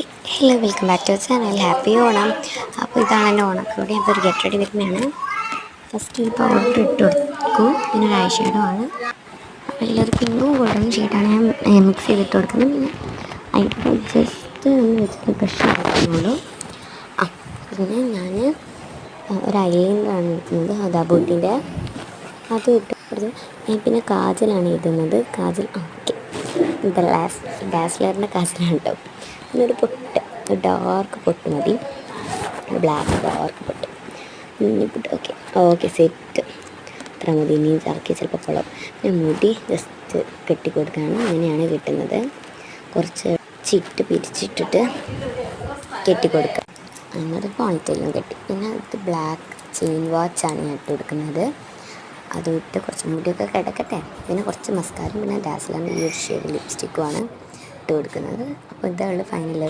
Hello, welcome back to channel. Happy Onam. അപ്പോൾ ഇതാണ് എൻ്റെ ഓണക്കൂടി. അപ്പോൾ ഒരു ഗെറ്റ് റെഡി വരുന്നതാണ്. ഫസ്റ്റ് ഈ പൗഡർ ഇട്ട് കൊടുക്കും. പിന്നെ ഒരു ഐ ഷാഡോ ആണ്. അപ്പോൾ എല്ലാവർക്കും ഇന്നും ഗോൾഡൻ ഷെയ്ഡാണ് ഞാൻ മിക്സ് ചെയ്തിട്ട് കൊടുക്കുന്നത്. പിന്നെ ഐബ്രോ ജസ്റ്റ് ഒന്ന് വെച്ചിട്ട് ബ്രഷ് കൊടുക്കുന്നുള്ളൂ. പിന്നെ ഞാൻ ഒരു ഐലൈനറാണ് ഇടുന്നത്, അതാ ബോട്ടിൻ്റെ അത് ഇട്ട് കൊടുത്ത്. ഞാൻ പിന്നെ കാജലാണ് ഇടുന്നത്. കാജൽ ഓക്കെ, ഇത് ഡാസ്ലറിൻ്റെ കാജലാണ് കേട്ടോ. പിന്നെ ഒരു പൊട്ട്, ഒരു ഡാർക്ക് പൊട്ട് മതി, ബ്ലാക്ക് ഡാർക്ക് പൊട്ട്, പൊട്ട്. ഓക്കെ ഓക്കെ സെറ്റ്, അത്ര മതി. ഇനി ഇറക്കി ചിലപ്പോൾ കൊള്ളാം. പിന്നെ മുടി ജസ്റ്റ് കെട്ടിക്കൊടുക്കുകയാണ്. അങ്ങനെയാണ് കിട്ടുന്നത്. കുറച്ച് ചിട്ട് പിരിച്ചിട്ടിട്ട് കെട്ടിക്കൊടുക്കുക. അങ്ങനെ പോണിറ്റെയിലും കെട്ടി. പിന്നെ ഇത് ബ്ലാക്ക് ചെയിൻ വാച്ചാണ് ഞാൻ ഇട്ട് കൊടുക്കുന്നത്. അതും ഇട്ട് കുറച്ച് മുടിയൊക്കെ കിടക്കട്ടെ. പിന്നെ കുറച്ച് മസ്കാരയും പിന്നെ ഡാസ്ലറിൻ്റെ ഈ ഒരു ഷെയ്ഡ് ലിപ്സ്റ്റിക്കുമാണ് ഇട്ട് കൊടുക്കുന്നത്. അപ്പോൾ ഇതാണ് ഫൈനൽ.